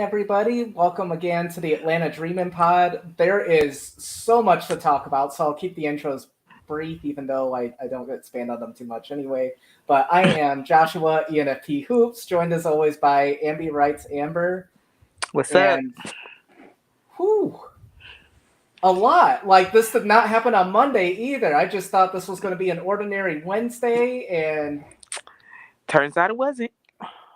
everybody. Welcome again to the Atlanta Dreamin' Pod. There is so much to talk about, so I'll keep the intros brief, even though I don't expand on them too much anyway. But I am Joshua, ENFP Hoops, joined as always by AmbeeWrites Amber. What's up? And, whew, a lot. Like, this did not happen on Monday either. I just thought this was going to be an ordinary Wednesday, and Turns out it wasn't.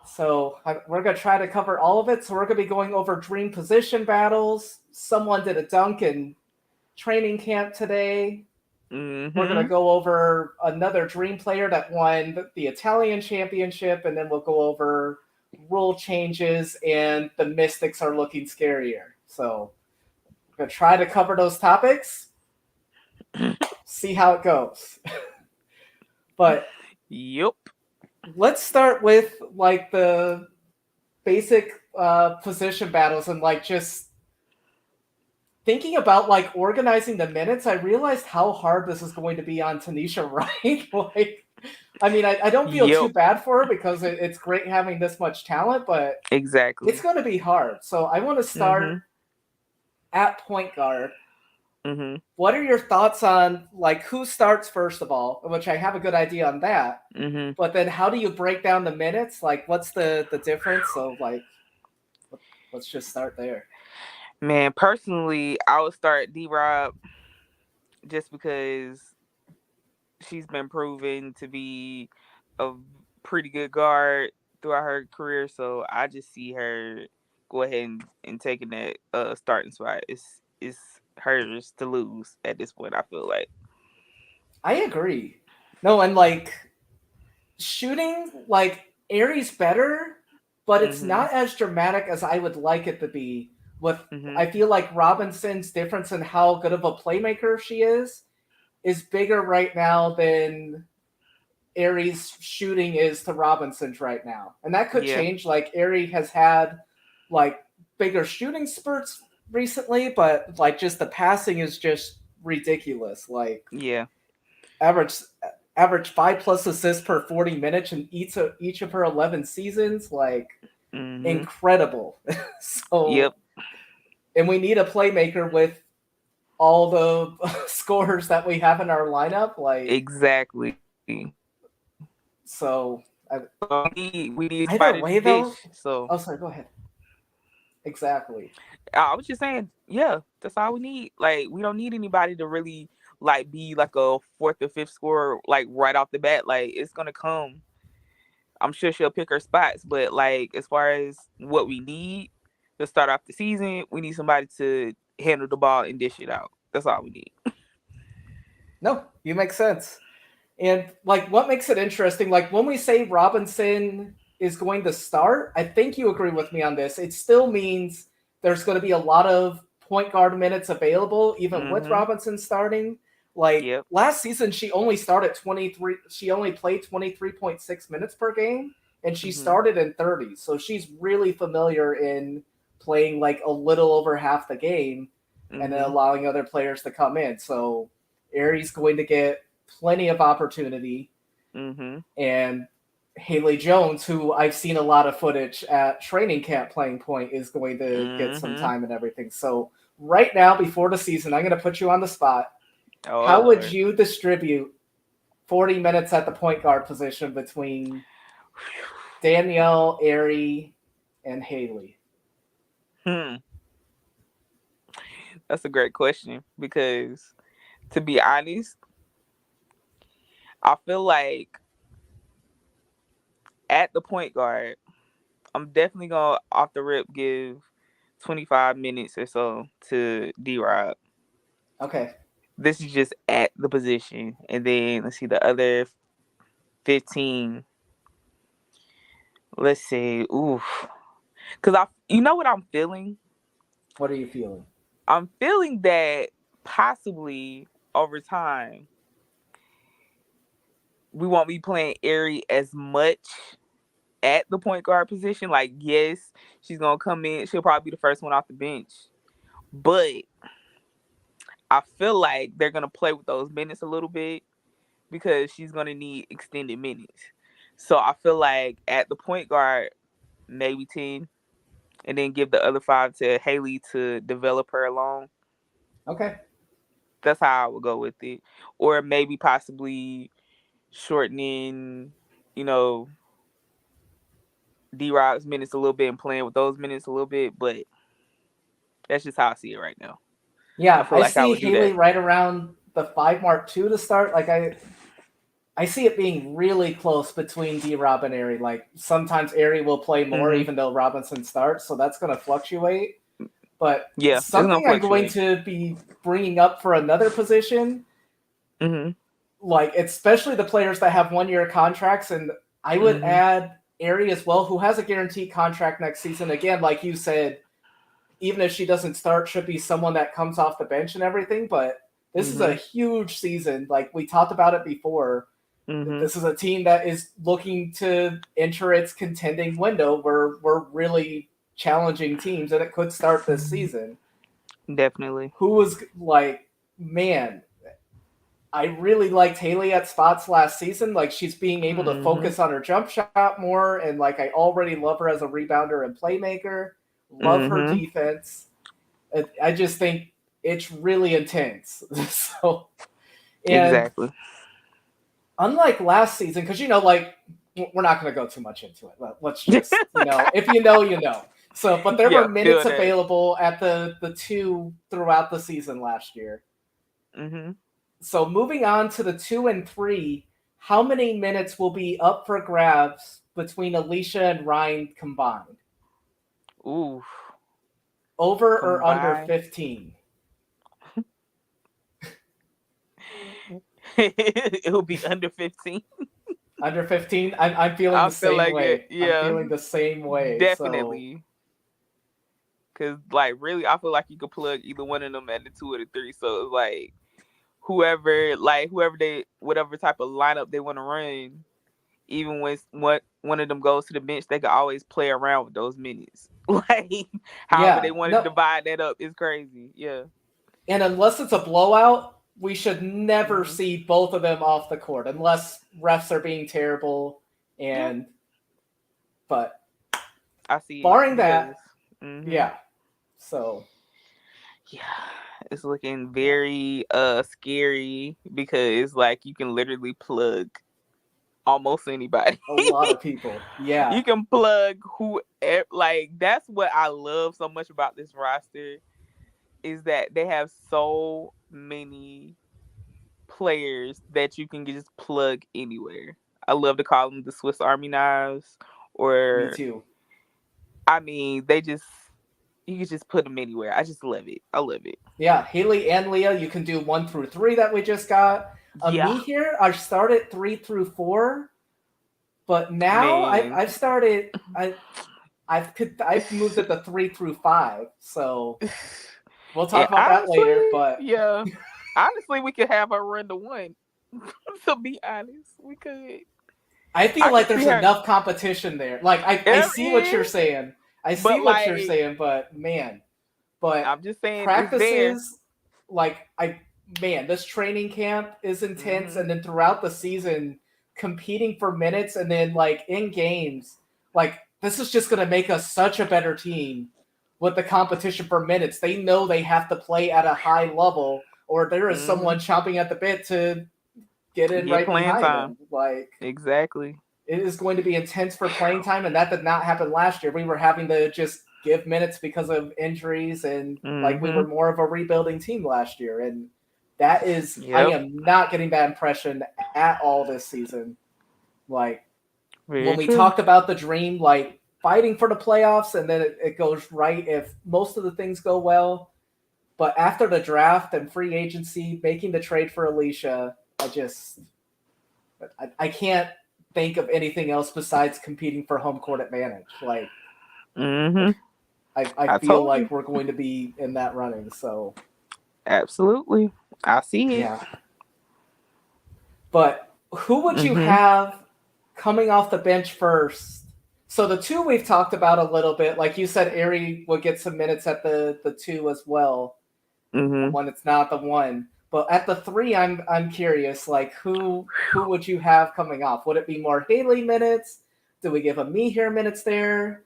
so we're going to try to cover all of it. So we're going to be going over dream position battles. Someone did a dunk in training camp today. Mm-hmm. We're going to go over another dream player that won the Italian championship. And then we'll go over rule changes and the Mystics are looking scarier. So we're going to try to cover those topics. See how it goes. But Yep. let's start with like the basic position battles and like just thinking about like organizing the minutes. I realized how hard this is going to be on Tanisha Wright. Like, I mean, I don't feel too bad for her because it's great having this much talent, but Exactly. it's going to be hard. So I want to start at point guard. Mm-hmm. What are your thoughts on like who starts first of all, which I have a good idea on that. Mm-hmm. But then how do you break down the minutes? Like what's the difference? So like let's just start there. Man, personally, I would start D-Rob just because she's been proven to be a pretty good guard throughout her career. So I just see her go ahead and taking that starting spot. It's hers to lose at this point, I feel like. I agree. No, and like shooting, like Aries better, but it's not as dramatic as I would like it to be. With I feel like Robinson's difference in how good of a playmaker she is bigger right now than Aries' shooting is to Robinson's right now. And that could change. Like Aries has had like bigger shooting spurts recently, but like just the passing is just ridiculous. Like average 5+ assists per 40 minutes in each of her 11 seasons, like incredible. So and we need a playmaker with all the scorers that we have in our lineup, like exactly. So we need either somebody way to dish. though. So Oh, sorry. Go ahead. Exactly. I was just saying, yeah, that's all we need. Like, we don't need anybody to really like be like a fourth or fifth scorer like right off the bat. Like, it's gonna come. I'm sure she'll pick her spots, but like as far as what we need to start off the season, we need somebody to handle the ball and dish it out. That's all we need. No, you make sense. And like what makes it interesting, like when we say Robinson is going to start, I think you agree with me on this. It still means there's going to be a lot of point guard minutes available, even with Robinson starting. Like last season, she only started 23. She only played 23.6 minutes per game, and she started in 30. So she's really familiar in playing like a little over half the game, and then allowing other players to come in. So Aries going to get plenty of opportunity, and Haley Jones, who I've seen a lot of footage at training camp playing point, is going to get some time and everything. So right now, before the season, I'm going to put you on the spot. How would you distribute 40 minutes at the point guard position between Danielle, Ari, and Haley? That's a great question because, to be honest, I feel like at the point guard, I'm definitely going to off the rip give 25 minutes or so to D-Rob. Okay. This is just at the position. And then let's see the other 15. Let's see. Oof. Because you know what I'm feeling? What are you feeling? I'm feeling that possibly over time, we won't be playing Ari as much at the point guard position. Like, yes, she's going to come in. She'll probably be the first one off the bench. But I feel like they're going to play with those minutes a little bit because she's going to need extended minutes. So I feel like at the point guard, maybe 10 and then give the other 5 to Haley to develop her along. Okay. That's how I would go with it. Or maybe possibly shortening, you know, D-Rob's minutes a little bit and playing with those minutes a little bit, but that's just how I see it right now. I Yeah, feel I like I see would do Haley that. right around the 5 mark too to start. Like I see it being really close between D Rob and Ari. Like sometimes Ari will play more Mm-hmm. even though Robinson starts, so that's going to fluctuate. But Yeah, it's gonna something I'm going fluctuate. to be bringing up for another position, Mm-hmm. like especially the players that have 1 year contracts, and I would Mm-hmm. add Ari as well, who has a guaranteed contract next season. Again, like you said, even if she doesn't start, should be someone that comes off the bench and everything. But this is a Mm-hmm. huge season. Like we talked about it before. Mm-hmm. This is a team that is looking to enter its contending window where we're really challenging teams, and it could start this season. Definitely. Who was like, man, I really liked Haley at spots last season. Like she's being able to Mm-hmm. focus on her jump shot more, and like I already love her as a rebounder and playmaker. Love her Mm-hmm. defense. I just think it's really intense. So, and Exactly. unlike last season, because like we're not going to go too much into it. Let's just if you know, you know. So, but there were Yeah, minutes feel that. available at the 2 throughout the season last year. Mm-hmm. So moving on to the 2 and 3, how many minutes will be up for grabs between Alicia and Ryan combined? Ooh. Over or under Combined. 15? It'll be under 15. Under 15? I'm feeling I the feel same like it. way. I'm Yeah, feeling the same way. So definitely. Cause like really, I feel like you could plug either one of them at the 2 or the 3. So it's like whoever they whatever type of lineup they want to run, even when one of them goes to the bench, they can always play around with those minutes. Like however they yeah, want to no, divide that up is crazy. Yeah. and unless it's a blowout, we should never Hmm. see both of them off the court unless refs are being terrible. Yeah, And but I see it barring because. that, Hmm. yeah. So Yeah, it's looking very scary because like you can literally plug almost anybody. a lot of people, yeah, You can plug who like that's what I love so much about this roster is that they have so many players that you can just plug anywhere. I love to call them the Swiss Army knives, me or too. I mean, they just you can just put them anywhere. I just love it. I love it. Yeah, Haley and Leah, you can do 1 through 3 that we just got. Yeah, Me here, I started 3 through 4, but now man. I've started I've moved it to 3 through 5. So we'll And talk about that honestly, later. But yeah, honestly, we could have her run to one. To be honest, we could. I feel I like could see there's her. enough competition there. Like I There see what you're is, saying. I see but what you're like, saying, but man, but I'm just saying, it's there. practices like I man, this training camp is intense, Hmm. and then throughout the season competing for minutes, and then like in games, like this is just going to make us such a better team with the competition for minutes. They know they have to play at a high level or there is Hmm. someone chomping at the bit to get in Get right playing behind time. them. Like Exactly. it is going to be intense for playing time, and that did not happen last year. We were having to just give minutes because of injuries, and like we were Hmm. more of a rebuilding team last year. And that is, I Yep. am not getting that impression at all this season. Like when Very we true. talked about the dream, like fighting for the playoffs, and then it goes right if most of the things go well. But after the draft and free agency, making the trade for Alicia, I can't think of anything else besides competing for home court advantage. Like Hmm. I I feel told you. like we're going to be in that running. So Absolutely. I see it. yeah. But who would you Hmm. have coming off the bench first? So the 2 we've talked about a little bit. Like you said, Ari would get some minutes at the 2 as well Hmm. when it's not the 1. But at the 3, I'm curious. Like who would you have coming off? Would it be more Haley minutes? Do we give a me here minutes there?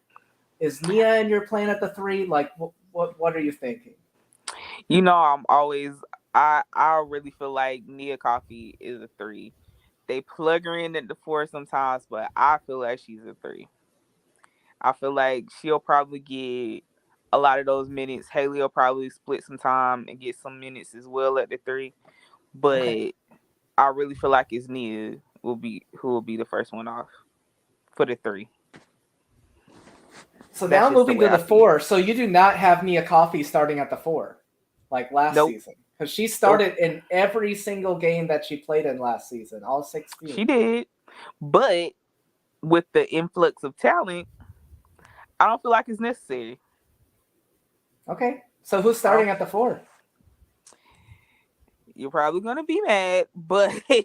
Is Nia in your plan at the 3? Like, what are you thinking? I'm always I really feel like Nia Coffee is a 3. They plug her in at the 4 sometimes, but I feel like she's a 3. I feel like she'll probably get a lot of those minutes. Haley will probably split some time and get some minutes as well at the 3. Okay. But I really feel like it's Nia who will be the first one off for the 3. So That's now just the moving way to I the see it. 4. So you do not have Nia Coffee starting at the 4 like last Nope, season. Because she nope. started in every single game that she played in last season, all 16. She did, but with the influx of talent, I don't feel like it's necessary. Okay. So who's I don't. starting at the 4? You're probably gonna be mad, but I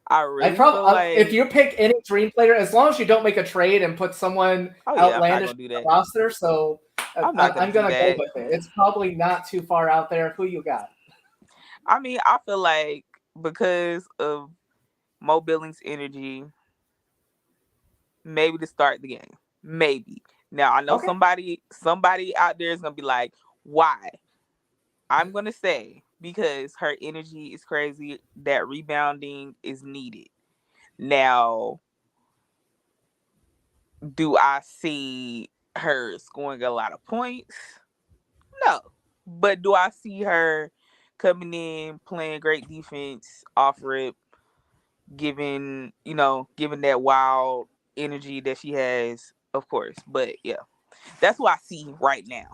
I really feel probably if like, you pick any dream player, as long as you don't make a trade and put someone oh yeah, I'm not outlandish gonna do on that. the roster, so I'm not gonna I'm do gonna go that. with it. It's probably not too far out there. Who you got? I mean, I feel like because of Mo Billings' energy, maybe to start the game. Maybe. Now I know Okay. somebody out there is gonna be like, why? I'm gonna say because her energy is crazy, that rebounding is needed. Now, do I see her scoring a lot of points? No. But do I see her coming in, playing great defense, off rip, giving that wild energy that she has, of course. But yeah, that's what I see right now.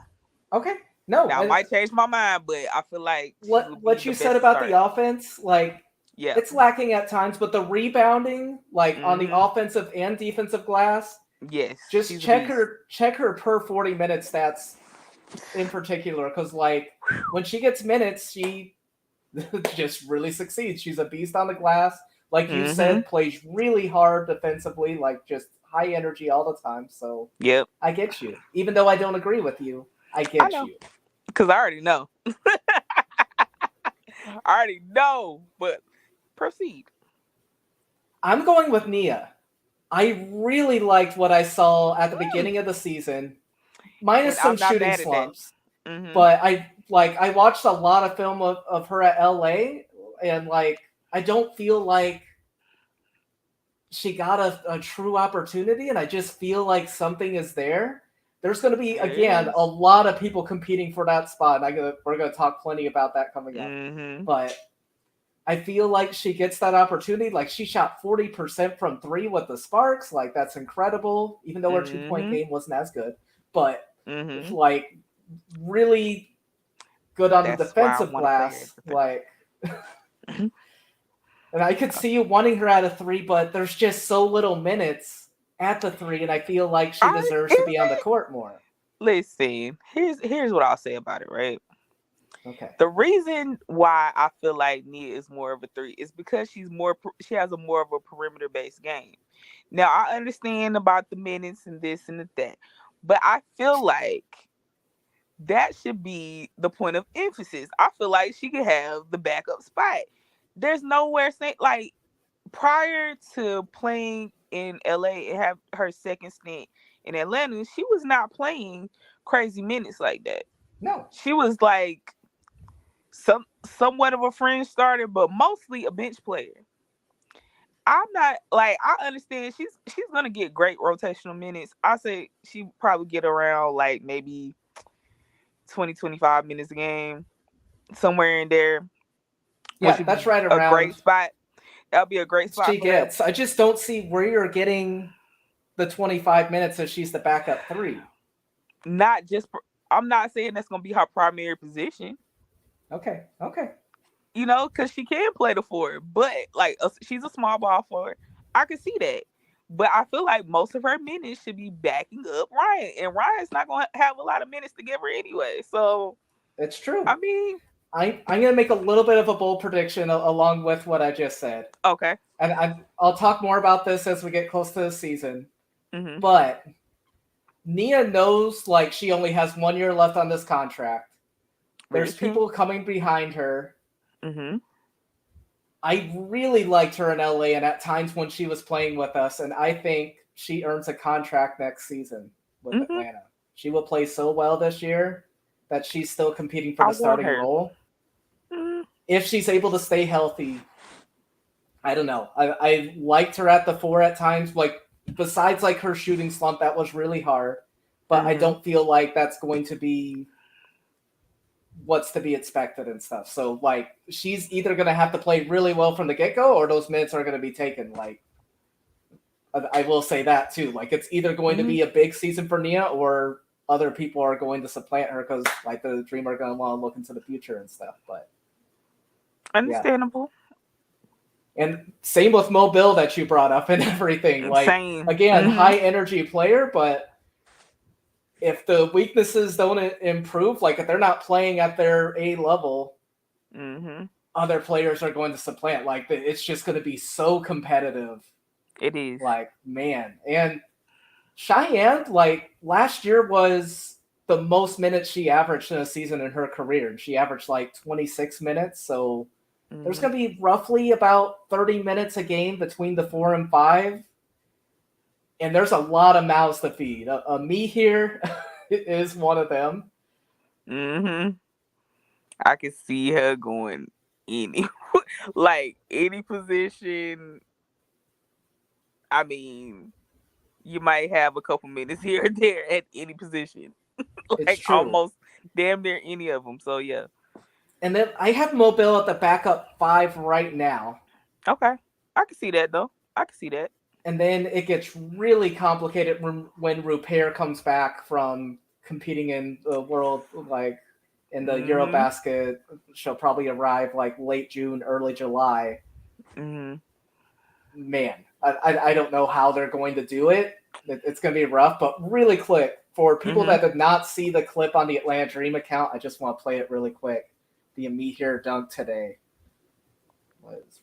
Okay. No, Now I might change my mind, but I feel like she would be what the you said best to about the start. offense, like Yeah. it's lacking at times, but the rebounding, like on the Mhm. offensive and defensive glass, Yes, just she's a beast. check her per 40-minute stats in particular, because like when she gets minutes, she just really succeeds. She's a beast on the glass. Like you Mhm. said, plays really hard defensively, like just high energy all the time. So Yep. I get you. Even though I don't agree with you, I I get know, you. cause I already know. I already know. But proceed. I'm going with Nia. I really liked what I saw at the Mm. beginning of the season, minus And some I'm not shooting mad at that. slumps. Mhm. But I watched a lot of film of her at LA, and like I don't feel like she got a true opportunity, and I just feel like something is there. There's going to be There again a is. lot of people competing for that spot. And we're going to talk plenty about that coming up, Mhm. but I feel like she gets that opportunity. Like she shot 40% from 3 with the Sparks. Like that's incredible. Even though her 2 point Mhm. game wasn't as good, but Mhm. like really good on the That's why I defensive want to play her glass. at the 3. Like, and I could see you wanting her at a 3, but there's just so little minutes at the 3, and I feel like she I deserves is to be on the it? court more. Listen, here's what I'll say about it, right? Okay. The reason why I feel like Nia is more of a 3 is because she has a more of a perimeter based game. Now I understand about the minutes and this and that, but I feel like that should be the point of emphasis. I feel like she could have the backup spot. There's nowhere saying like prior to playing in LA and have her second stint in Atlanta, she was not playing crazy minutes like that. No. She was like somewhat of a fringe starter, but mostly a bench player. I'm not like I understand she's gonna get great rotational minutes. I say she probably get around like maybe 20-25 minutes a game, somewhere in there, which Yeah, would that's be right a great around spot. That'll be a great spot she for her. gets. I just don't see where you're getting the 25 minutes if she's the backup 3. Not just I'm not saying that's gonna be her primary position, Okay. Okay. because she can play the 4, but like she's a small ball forward. I can see that. But I feel like most of her minutes should be backing up Ryan, and Ryan's not gonna have a lot of minutes to give her anyway. So It's true. I mean, I'm going to make a little bit of a bold prediction along with what I just said. okay. And I'll talk more about this as we get close to the season. Mhm. But Nia knows like she only has 1 year left on this contract. Very There's true. people coming behind her. Mhm. I really liked her in LA and at times when she was playing with us, and I think she earns a contract next season. with Mhm. Atlanta. She will play so well this year that she's still competing for I the want starting her. role. Mhm. If she's able to stay healthy, I don't know. I liked her at the 4 at times. Like besides like her shooting slump, that was really hard. But I Mhm. don't feel like that's going to be what's to be expected and stuff. So like she's either gonna have to play really well from the get go, or those minutes are gonna be taken. Like I will say that too. Like it's either going to Mhm. be a big season for Nia, or other people are going to supplant her because like the Dream are gonna want to look into the future and stuff. But yeah, Understandable. and same with Mobile that you brought up and everything. Like Same. again, Mhm. high energy player, but if the weaknesses don't improve, like if they're not playing at their A level, Mhm. other players are going to supplant. Like it's just going to be so competitive. It is. Like man, and Cheyenne, like last year was the most minutes she averaged in a season in her career, and she averaged like 26 minutes. So there's Mhm. going to be roughly about 30 minutes a game between the 4 and 5, and there's a lot of mouths to feed. Me here is one of them. Mhm. I can see her going any like any position. I mean, you might have a couple minutes here or there at any position, It's like true. almost damn near any of them. So yeah, And then I have Mobile at the backup 5 right now. okay, I can see that though. I can see that. And then it gets really complicated when Rupair comes back from competing in the world, like in the Mhm. Eurobasket. She'll probably arrive like late June, early July. Mhm. Man, I don't know how they're going to do it. It's going to be rough, but really quick for people Mhm. that did not see the clip on the Atlanta Dream account, I just want to play it really quick. The Me Here dunk today was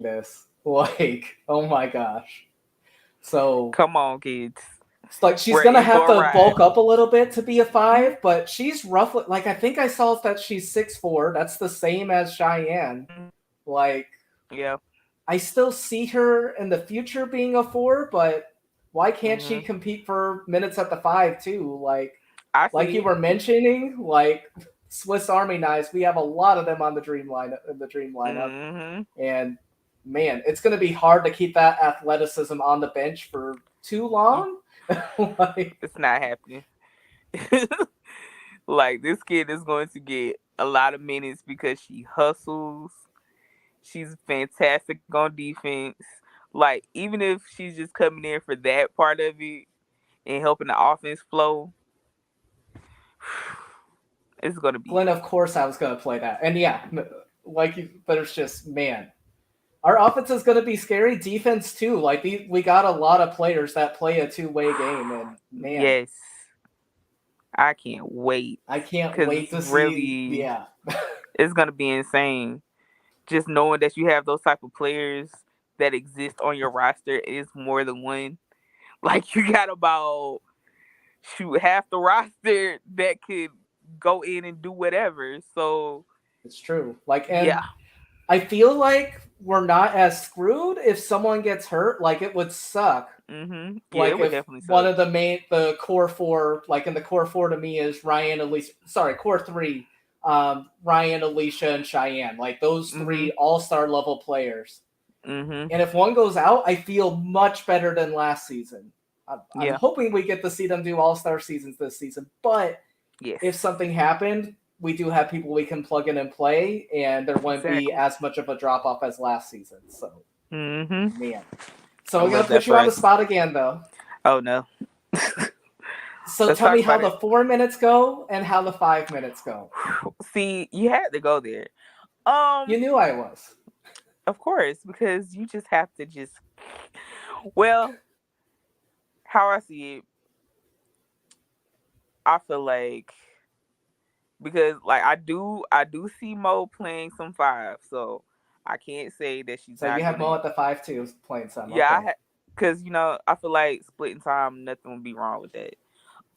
this. Like, oh my gosh. So Come on, kids. it's like she's We're gonna in have for a to ride. bulk up a little bit to be a Mhm. 5, but she's roughly like I think I saw that she's 6'4". That's the same as Cheyenne. Mhm. Like Yeah. I still see her in the future being a 4, but why can't she Mhm. compete for minutes at the 5 too? I Like see you it. were mentioning, like Swiss Army knives, we have a lot of them on the dream lineup. Mhm. And man, it's going to be hard to keep that athleticism on the bench for too long. Like, It's not happening. Like this kid is going to get a lot of minutes because she hustles. She's fantastic on defense. Like even if she's just coming in for that part of it and helping the offense flow, it's gonna be Glenn, of great. course I was going to play that. And yeah, but it's just, man, our offense is going to be scary. Defense too. Like we got a lot of players that play a two-way game, and man, Yes, I can't wait I can't because wait it's to see. really Yeah, it's gonna be insane. Just knowing that you have those type of players that exist on your roster is more than one. Like you got about shoot half the roster that could go in and do whatever. So it's true. Like, yeah. and I feel like we're not as screwed if someone gets hurt. Like it would suck. Yeah, it Like would if definitely one suck. of the core 4, like in the core 4 to me is Ryan, Alicia. Sorry, core 3, Ryan, Alicia, and Cheyenne. Like those Mhm. 3 all-star level players. Mhm. And if one goes out, I feel much better than last season. I'm Yeah. hoping we get to see them do all-star seasons this season. But Yes. if something happened, we do have people we can plug in and play, and there wouldn't be Exactly. as much of a drop off as last season. So, Mhm. man. I So I'm gonna love that put you for on the us. spot again, though. Oh no. So Let's tell talk me how about the it. 4 minutes go and how the 5 minutes go. See, you had to go there. You Um, knew I was. of course, because you just have to just well, how I see it, I feel like because like I do see Mo playing some five, so I can't say that she's So you not have gonna. Mo at the 5 too playing some. Yeah, Okay. because I feel like splitting time, nothing would be wrong with that.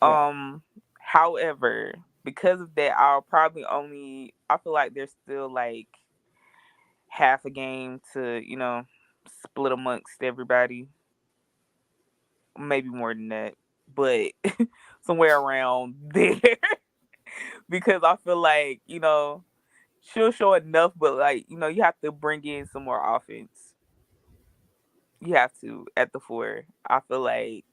Yeah. However, because of that, I'll probably only. I feel like there's still like half a game to split amongst everybody. Maybe more than that, but somewhere around there. Because I feel like she'll show enough, but like you have to bring in some more offense. You have to at the four. I feel like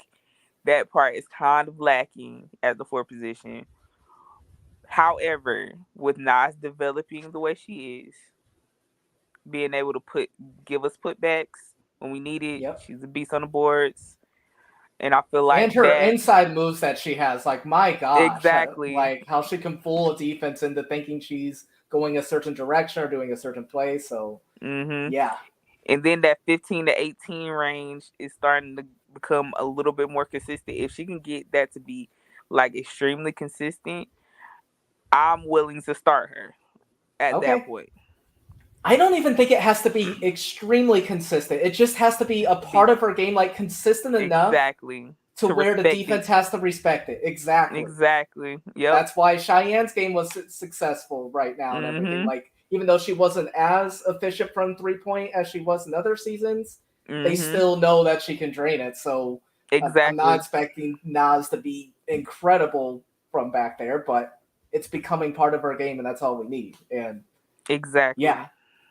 that part is kind of lacking at the four position. However, with Nas developing the way she is, being able to give us putbacks when we need it, Yep. she's a beast on the boards, and I feel And like her that inside moves that she has, like my gosh, exactly. like how she can fool a defense into thinking she's going a certain direction or doing a certain play. So Mhm. yeah, And then that 15 to 18 range is starting to become a little bit more consistent. If she can get that to be like extremely consistent, I'm willing to start her at that okay. point. I don't even think it has to be extremely consistent. It just has to be a Be part of her game, like consistent enough exactly to to where the respect it. defense has to respect it. Exactly. Exactly. Yep. That's why Cheyenne's game was successful right now and everything. Mhm. Like, even though she wasn't as efficient from 3-point as she was in other seasons, they Mhm. still know that she can drain it. So I'm not Exactly. expecting Nas to be incredible from back there, but it's becoming part of her game, and that's all we need. And yeah, Exactly.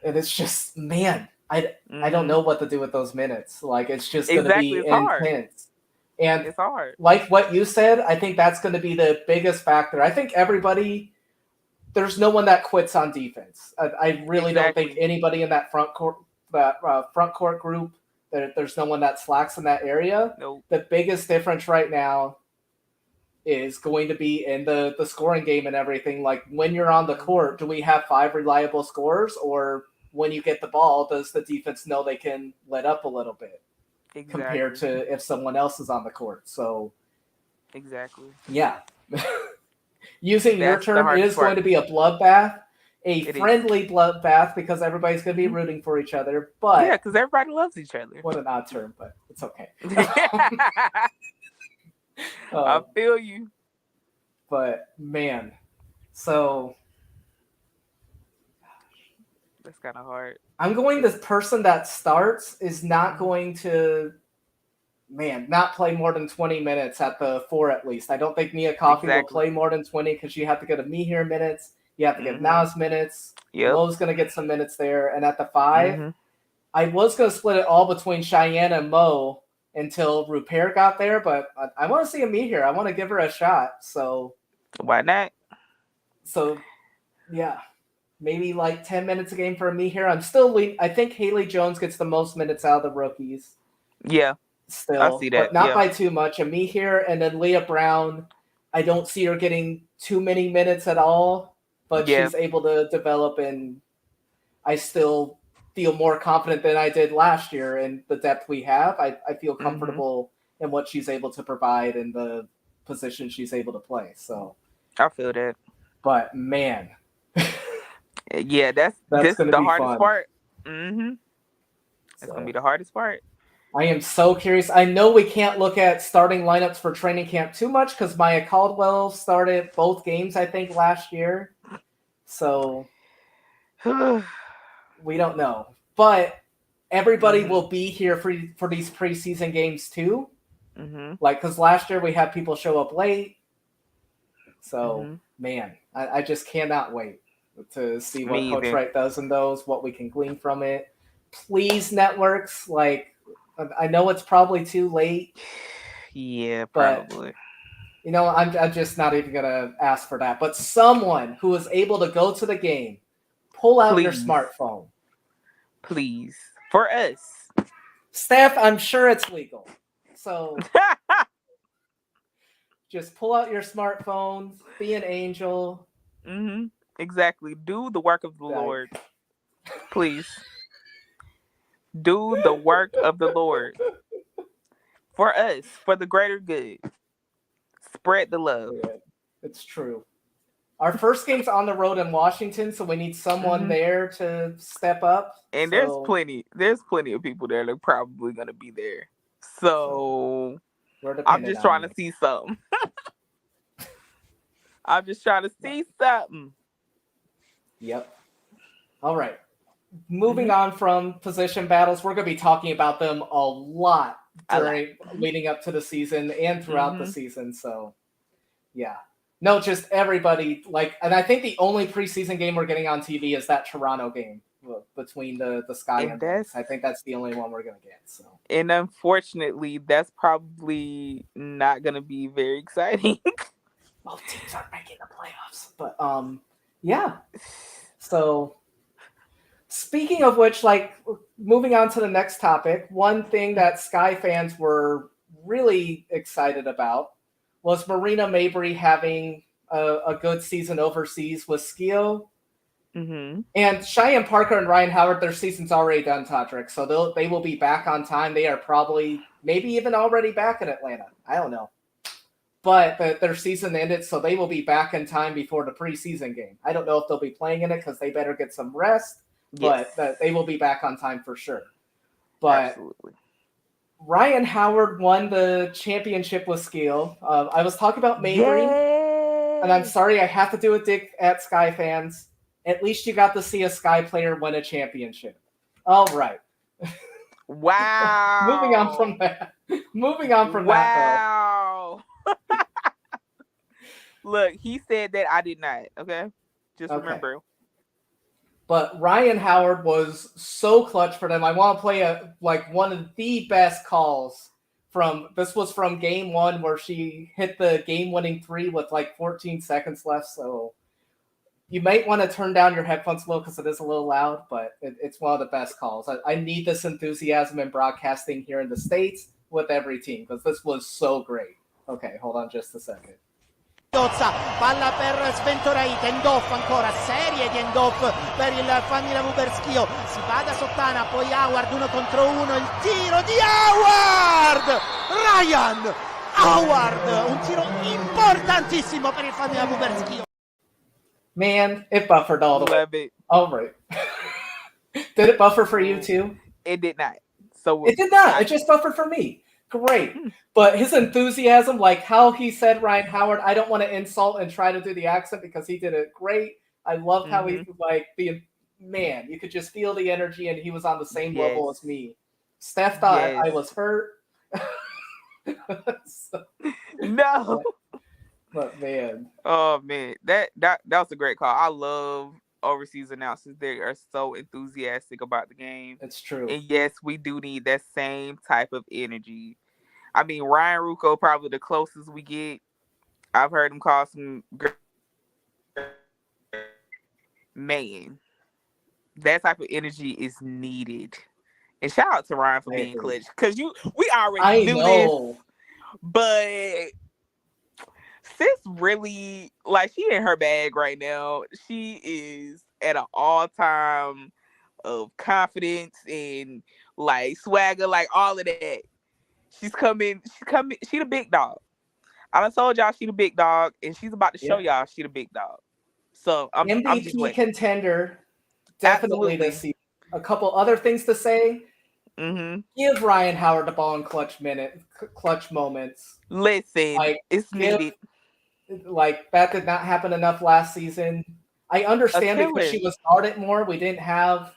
and it's just, man, I don't Mhm. know what to do with those minutes. Like, it's just going to Exactly. be It's hard. intense. And It's hard. like what you said, I think that's going to be the biggest factor. I think everybody, there's no one that quits on defense. I really don't think Exactly. anybody in that front court group, there's no one that slacks in that area. Nope. The biggest difference right now is going to be in the scoring game and everything. Like, when you're on the court, do we have 5 reliable scorers, or when you get the ball, does the defense know they can let up a little bit compared Exactly. to if someone else is on the court? So Exactly. yeah. Using your That's the term, it hardest is going part. to be a bloodbath, a It is. friendly bloodbath, because everybody's going to be Mhm. rooting for each other. Yeah, But because everybody loves each other. what an odd term, but it's okay. I um, feel you. but man, so That's kind of hard. I'm going. This person that starts is not Mhm. going to, man, not play more than 20 minutes at the 4 at least. I don't think Mia Coffee will Exactly. play more than 20, because you have to get me here minutes. You have to give Mhm. Nas minutes. Yep. Mo's going to get some minutes there. And at the 5, Mhm. I was going to split it all between Cheyenne and Mo until Rupert got there, but I want to see me here. I want to give her a shot. Why not? So yeah, maybe like 10 minutes a game for me here. I think Haley Jones gets the most minutes out of the rookies Yeah, I still, see that. but not Yeah. by too much. And me here, and then Leah Brown, I don't see her getting too many minutes at all, but Yeah. she's able to develop, and I still feel more confident than I did last year in the depth we have. I feel Mhm. comfortable in what she's able to provide and the position she's able to play. So, I feel that. but man, Yeah, that's that's this going is to the be hardest fun. part. Mhm. That's gonna be So, the hardest part. I am so curious. I know we can't look at starting lineups for training camp too much because Maya Caldwell started both games, I think, last year. So we don't know. But everybody Mhm. will be here for these preseason games too. Mhm. Like, because last year we had people show up late. So, Mhm. man, I just cannot wait to see what Me Coach either. Wright does in those, what we can glean from it. Please, networks, like, I know it's probably too late, Yeah, but probably. I'm just not even gonna ask for that. But someone who is able to go to the game, pull out your Please. smartphone. Please. For us. Staff, I'm sure it's legal. So just pull out your smartphone, be an angel. Mhm. Exactly. Do the work of the Like, Lord. Please. Do the work of the Lord. For us, for the greater good. Spread the love. man, it's true. Our first game's on the road in Washington, so we need someone Mhm. there to step up. And So, there's plenty of people there that are probably gonna be there. so So we're I'm dependent just on trying you. to see something. I'm just trying to see something. Yep. All right. Moving Mm-hmm. on from position battles, we're going to be talking about them a lot A lot. during leading up to the season and throughout the Mm-hmm. season. So, yeah. No, just everybody like, and I think the only preseason game we're getting on TV is that Toronto game between the Sky And and Lynx. that's I think that's the only one we're going to get. So, and unfortunately, that's probably not gonna be very exciting. both teams aren't making the playoffs. But yeah. So speaking of which, like moving on to the next topic, one thing that Sky fans were really excited about was Marina Mabrey having a good season overseas with Skio. Mm-hmm. And Cheyenne Parker and Ryan Howard, their season's already done, Todrick. So they will be back on time. They are probably, maybe even already back in Atlanta. I don't know. But their season ended, so they will be back in time before the preseason game. I don't know if they'll be playing in it because they better get some rest, Yes. but they will be back on time for sure. But Absolutely. Ryan Howard won the championship with Skeel. I was talking about Mabry, and I'm Yay! sorry I have to do a dig at Sky fans. At least you got to see a Sky player win a championship. All right. Moving on Wow. from that. Moving on from that, though. Wow. Look, he said that I did not. Okay, just Okay. remember. But Ryan Howard was so clutch for them. I want to play one of the best calls this was from game one where she hit the game-winning three with like 14 seconds left. So you might want to turn down your headphones a little because it is a little loud, but it's one of the best calls. I need this enthusiasm in broadcasting here in the States with every team because this was so great. Okay, hold on just a second. Palla per Sventoraite, end-off ancora, serie di end-off per il Fanny Buberschio, si va da Sottana, poi Howard 1 contro 1, il tiro di Howard! Ryan Howard, un tiro importantissimo per il Fanny Buberschio. Man, it buffered all the way. Love it. All right. Did it buffer for you too? It did not. So it did not. It just buffered for me. Great. But his enthusiasm, like how he said Ryan Howard, I don't want to insult and try to do the accent because he did it great. I loved how he man, you could just feel the energy and he was on the same level as me. Steph thought I was hurt. No. But man. Oh man. That was a great call. I love overseas announcers. They are so enthusiastic about the game. It's true. And yes, we do need that same type of energy. I mean, Ryan Ruocco probably the closest we get. I've heard him call some man. That type of energy is needed. And shout out to Ryan for being clutch. Because we already knew this. But sis really, like, she in her bag right now. She is at an all-time of confidence and like swagger, like all of that. She's coming. She the big dog. I done told y'all she the big dog, and she's about to show y'all she the big dog. So I'm MVP contender, definitely this season. A couple other things to say. Mm-hmm. Give Ryan Howard the ball in clutch moments. Listen, it's needed. Like that did not happen enough last season. I understand because she was guarded more. We didn't have,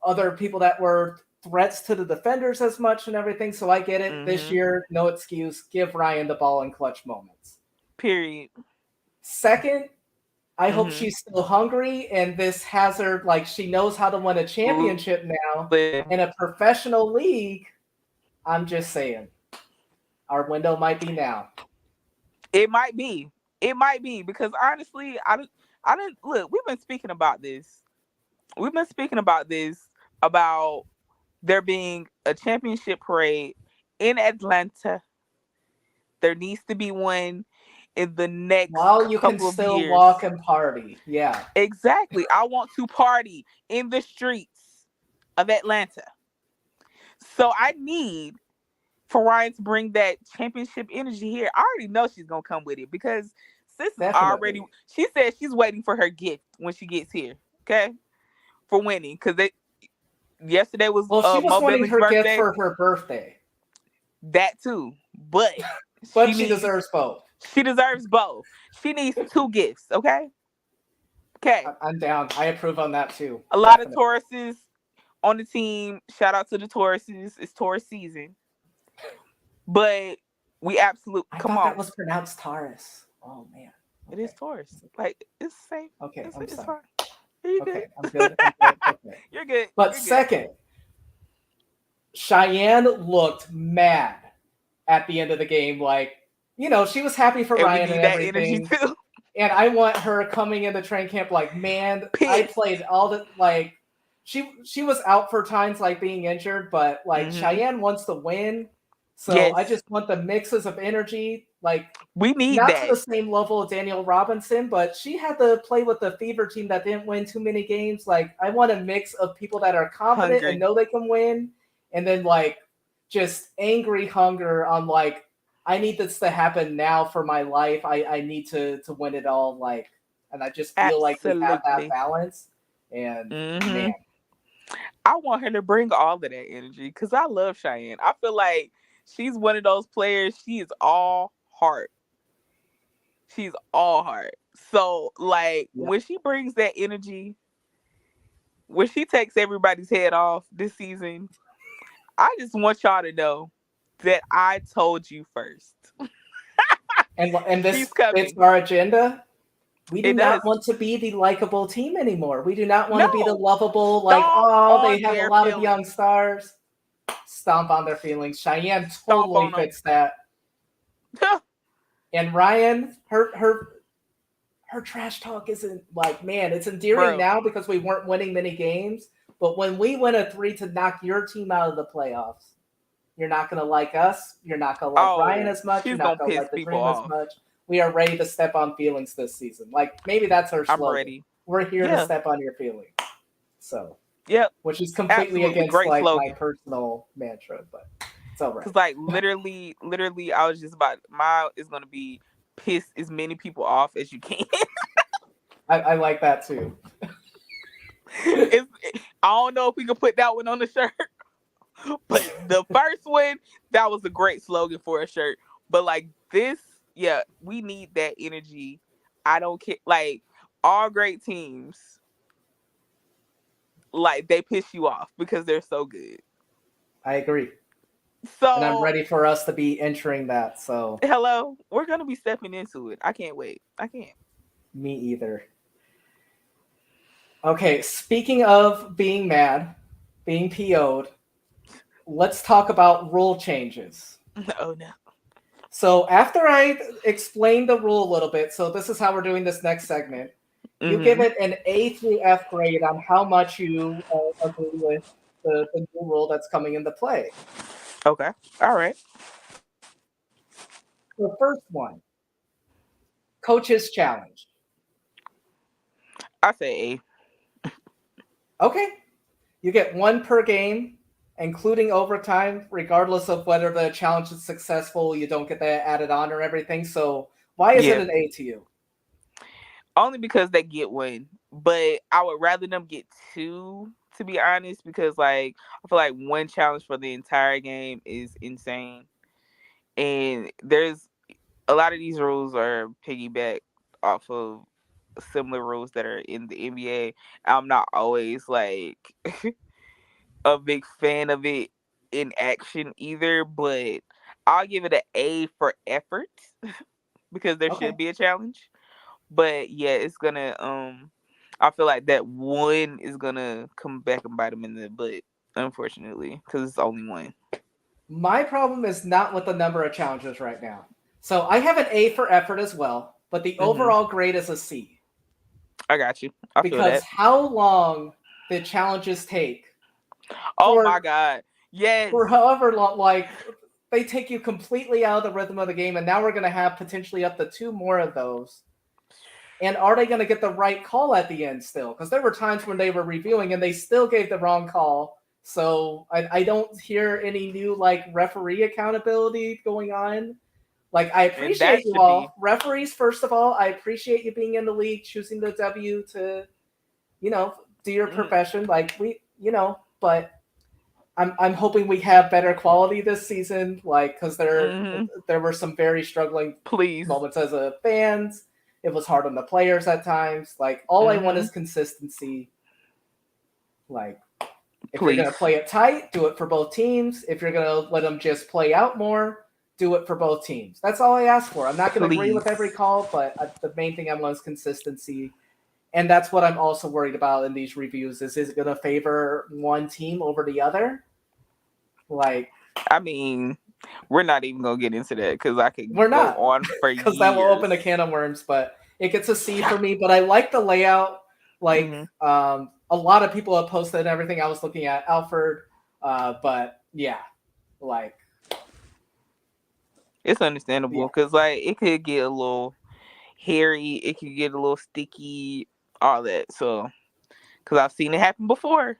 other people that were threats to the defenders as much and everything. So I get it. Mm-hmm. This year, no excuse. Give Ryan the ball in clutch moments. Period. Second, I hope she's still hungry and this has her, like, she knows how to win a championship now in a professional league. I'm just saying. Our window might be now. It might be. It might be because honestly, I didn't look. We've been speaking about this. About there being a championship parade in Atlanta. There needs to be one in the next while you couple can of still years. Walk and party. Yeah, exactly. I want to party in the streets of Atlanta. So I need for Ryan to bring that championship energy here. I already know she's gonna come with it because sis is already. She said she's waiting for her gift when she gets here. Okay, for winning because yesterday was she was wanting her birthday. Gift for her birthday. That too, but she deserves both. She deserves both. She needs 2 gifts, okay? Okay. I'm down. I approve on that too. A lot of Definitely. Tauruses on the team. Shout out to the Tauruses. It's Taurus season. But we absolutely I come thought that on. was pronounced Taurus. Oh man. It is Taurus. Like it's the same. Okay, I'm It's sorry. fine. Are you Okay, good? I'm good. I'm good. Okay. You're good. But You're good. second, Cheyenne looked mad at the end of the game. Like, she was happy for And we Ryan need and that energy everything. too. And I want her coming into training camp like, man, I Pissed. played all the like. She was out for times like being injured, but like Cheyenne wants to win. So Yes. I just want the mixes of energy, like We need not that. to the same level of Danielle Robinson, but she had to play with the Fever team that didn't win too many games. Like I want a mix of people that are confident Hungry. and know they can win, and then like just angry hunger on like I need this to happen now for my life. I need to win it all. Like, and I just feel like we have that Absolutely. balance. And man, I want her to bring all of that energy because I love Cheyenne. I feel like she's one of those players. She is all heart. She's all heart. So, like, when she brings that energy, when she takes everybody's head off this season, I just want y'all to know that I told you first. and this She's coming. fits our agenda. We do It not does. want to be the likable team anymore. We do not want to be the No. lovable, like, Stomp oh, they on have a their lot of young feelings. stars. Stomp on their feelings. Cheyenne Stomp totally on 'em. fits that. And Ryan, her trash talk isn't like, man, it's endearing Bro. now because we weren't winning many games. But when we win a 3 to knock your team out of the playoffs, you're not going to like us. You're not going to like Ryan as much. She's You're not gonna going to piss like the people Dream as off. much. We are ready to step on feelings this season. Like, maybe that's our slogan. I'm ready. We're here to step on your feelings. So, yep. which is completely Absolutely. against Great like slogan. my personal mantra, but it's all right. Because like literally, I was just about mine is gonna be piss as many people off as you can. I like that too. I don't know if we can put that one on the shirt, but the first one, that was a great slogan for a shirt. But like this, yeah, we need that energy. I don't care. Like all great teams, like they piss you off because they're so good. I agree. So And I'm ready for us to be entering that. So hello, we're gonna be stepping into it. I can't wait. I can't. Me either. Okay, speaking of being mad, being PO'd, let's talk about rule changes. Oh no. So after I explain the rule a little bit, so this is how we're doing this next segment. You give it an A through F grade on how much you agree with the new rule that's coming into play. Okay. All right. The first one, Coach's Challenge. I say A. Okay. You get 1 per game, including overtime, regardless of whether the challenge is successful. You don't get that added on or everything. So why is it an A to you? Only because they get 1. But I would rather them get 2, to be honest, because like I feel like 1 challenge for the entire game is insane. And there's a lot of these rules are piggyback off of similar rules that are in the NBA. I'm not always like a big fan of it in action either, but I'll give it an A for effort because there should be a challenge. But yeah, it's gonna I feel like that 1 is gonna come back and bite them in the butt, unfortunately, because it's only 1. My problem is not with the number of challenges right now. So I have an A for effort as well, but the overall grade is a C. I got you. I feel that. Because how long the challenges take? Oh my God. Yes. For however long, like they take you completely out of the rhythm of the game, and now we're going to have potentially up to 2 more of those. And are they going to get the right call at the end still? Because there were times when they were reviewing and they still gave the wrong call. So I don't hear any new like referee accountability going on. Like I appreciate you all. Referees, first of all, I appreciate you being in the league, choosing the W to, do your profession. Like but I'm hoping we have better quality this season, like because Mm-hmm. there were some very struggling Please. moments as a fans. It was hard on the players at times. Like all I want Mm-hmm. is consistency. Like if you're Please. gonna play it tight, do it for both teams. If you're gonna let them just play out more, do it for both teams. That's all I ask for. I'm not gonna agree with every call, but the main thing I want is consistency. And that's what I'm also worried about in these reviews is it going to favor one team over the other? Like, I mean, we're not even going to get into that because I could we're go not. on for years. Because that will open a can of worms, but it gets a C for me. But I like the layout. Like, a lot of people have posted everything I was looking at Alfred. But yeah, like. It's understandable because, like, it could get a little hairy. It could get a little sticky, all that. So, because I've seen it happen before.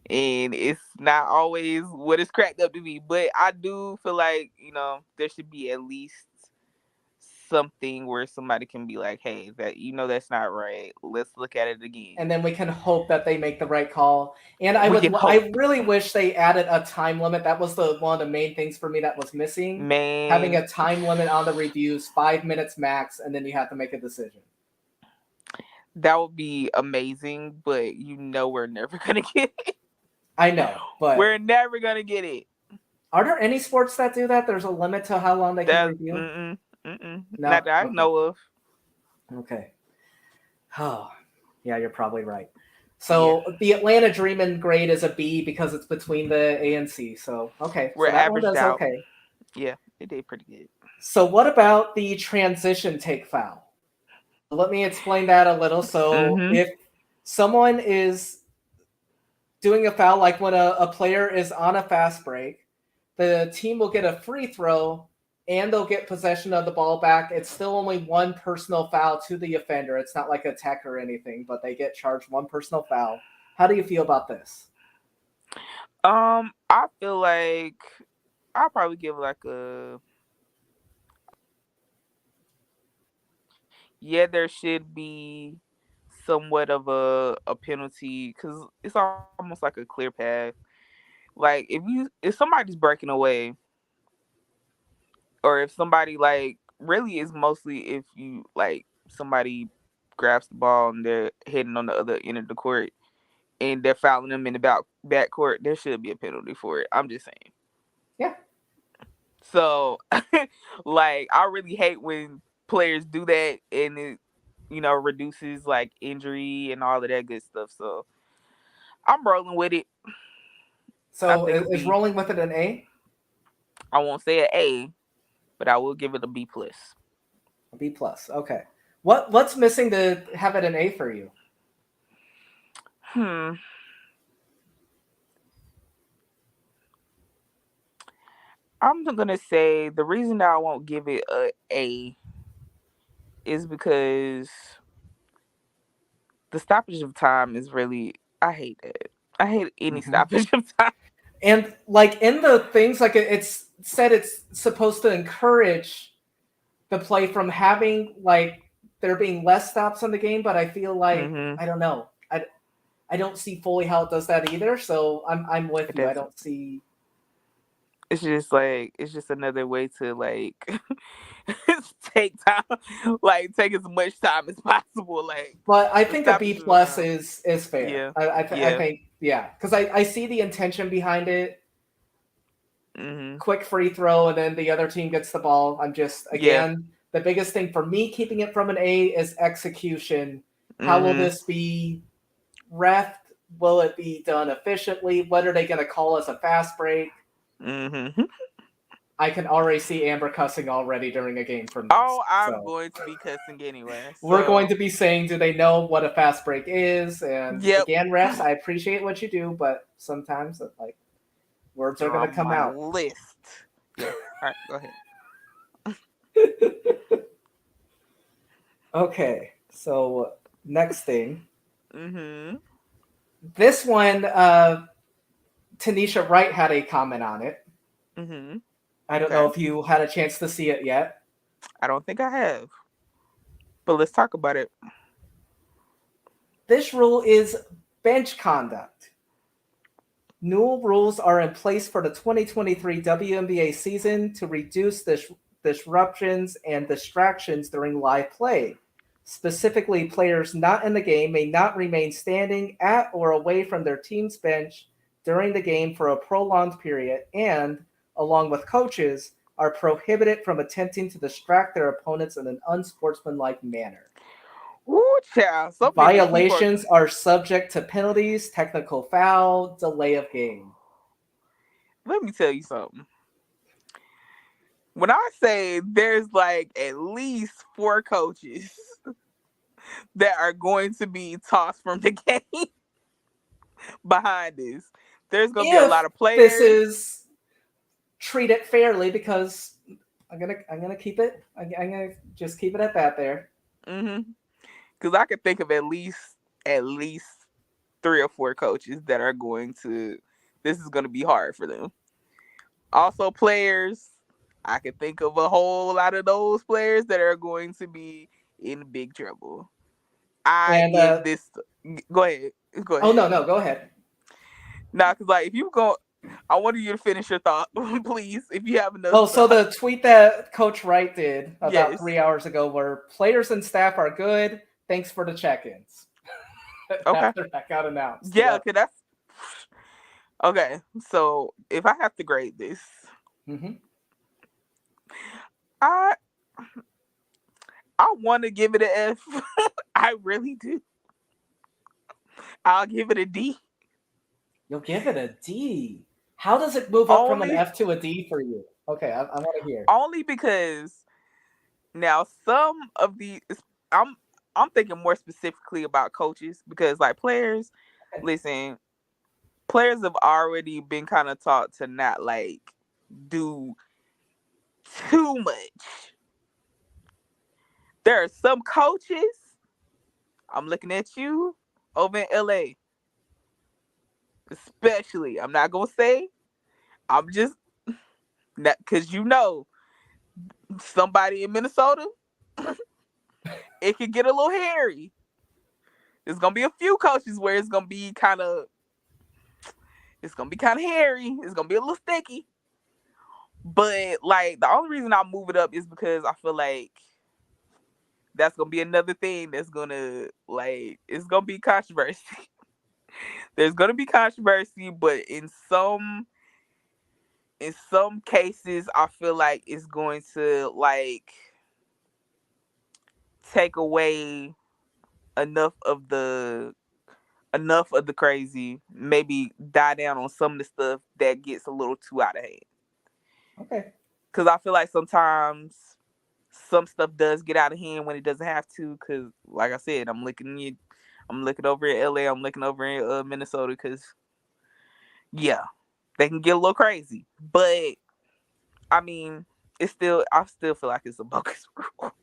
And it's not always what it's cracked up to be. But I do feel like, there should be at least something where somebody can be like, hey, that's not right. Let's look at it again. And then we can hope that they make the right call. And I really wish they added a time limit. That was one of the main things for me that was missing. Man. Having a time limit on the reviews, 5 minutes max, and then you have to make a decision. That would be amazing, but we're never going to get it. I know, but we're never going to get it. Are there any sports that do that? There's a limit to how long they can review? No, not that I know of. Okay. Oh, yeah, you're probably right. So the Atlanta Dreamin' grade is a B because it's between the A and C. So, okay. We're so that averaged one does out. Okay. Yeah, it did pretty good. So what about the transition take foul? Let me explain that a little. So if someone is doing a foul, like when a player is on a fast break, the team will get a free throw and they'll get possession of the ball back. It's still only one personal foul to the offender. It's not like a tech or anything, but they get charged one personal foul. How do you feel about this? I feel like I'll probably give like a... Yeah, there should be somewhat of a penalty because it's almost like a clear path. Like if somebody's breaking away, or if somebody really is mostly if you somebody grabs the ball and they're heading on the other end of the court and they're fouling them in the back court, there should be a penalty for it. I'm just saying. Yeah. So I really hate when players do that and it reduces injury and all of that good stuff. So I'm rolling with it. So is rolling with it an A? I won't say an A, but I will give it a B+. A B+. Okay. What's missing to have it an A for you? I'm gonna say the reason that I won't give it an A is because the stoppage of time is really... I hate that. I hate any stoppage of time. And in the things, it's said it's supposed to encourage the play from having there being less stops on the game, but I feel like I don't know. I don't see fully how it does that either. So I'm with you. I don't see. It's just another way to take time, take as much time as possible. But I think a B+ is fair. Yeah. I think because I see the intention behind it. Quick free throw, and then the other team gets the ball. I'm just the biggest thing for me keeping it from an A is execution. How will this be refed? Will it be done efficiently? What are they going to call as a fast break? I can already see Amber cussing already during a game from this. Oh, I'm going to be cussing anyway. So. We're going to be saying, do they know what a fast break is? And again, refs, I appreciate what you do, but sometimes words are going to come out. List. Yeah. All right, go ahead. Okay, so next thing. This one, Tanisha Wright had a comment on it. I don't know if you had a chance to see it yet. I don't think I have. But let's talk about it. This rule is bench conduct. New rules are in place for the 2023 WNBA season to reduce disruptions and distractions during live play. Specifically, players not in the game may not remain standing at or away from their team's bench during the game for a prolonged period and, along with coaches, are prohibited from attempting to distract their opponents in an unsportsmanlike manner. Ooh, child. So many people Violations are subject to penalties, technical foul, delay of game. Let me tell you something. When I say there's like at least 4 coaches that are going to be tossed from the game behind this, there's going to be a lot of players. This is treated fairly, because I'm gonna keep it. I'm gonna just keep it at that there. Because I could think of at least 3 or 4 coaches that are going to. This is going to be hard for them. Also, players. I could think of a whole lot of those players that are going to be in big trouble. Give this. Go ahead. Oh no, go ahead. Nah, because like if you go, I wanted you to finish your thought, please. If you have another. Oh, so the tweet that Coach Wright did about Yes. 3 hours ago, where players and staff are good. Thanks for the check-ins. Okay. After that got announced. Yeah, okay, that's okay. So if I have to grade this, I want to give it an F. I really do. I'll give it a D. You'll give it a D. How does it move up from an F to a D for you? Okay, I want to hear. Only because now some of these, I'm thinking more specifically about coaches, because like players, listen, players have already been kind of taught to not like do too much. There are some coaches, I'm looking at you over in LA, especially. I'm not gonna say, I'm just not, because somebody in Minnesota, it could get a little hairy. There's gonna be a few coaches where it's gonna be kind of hairy. It's gonna be a little sticky. But like the only reason I move it up is because I feel like that's gonna be another thing that's gonna it's gonna be controversy. There's gonna be controversy, but in some cases, I feel like it's going to take away enough of the crazy, maybe die down on some of the stuff that gets a little too out of hand. Okay. Because I feel like sometimes some stuff does get out of hand when it doesn't have to. Because, like I said, I'm looking over in LA. I'm looking over in Minnesota. Because, yeah, they can get a little crazy. But I mean, I still feel like it's a bogus rule.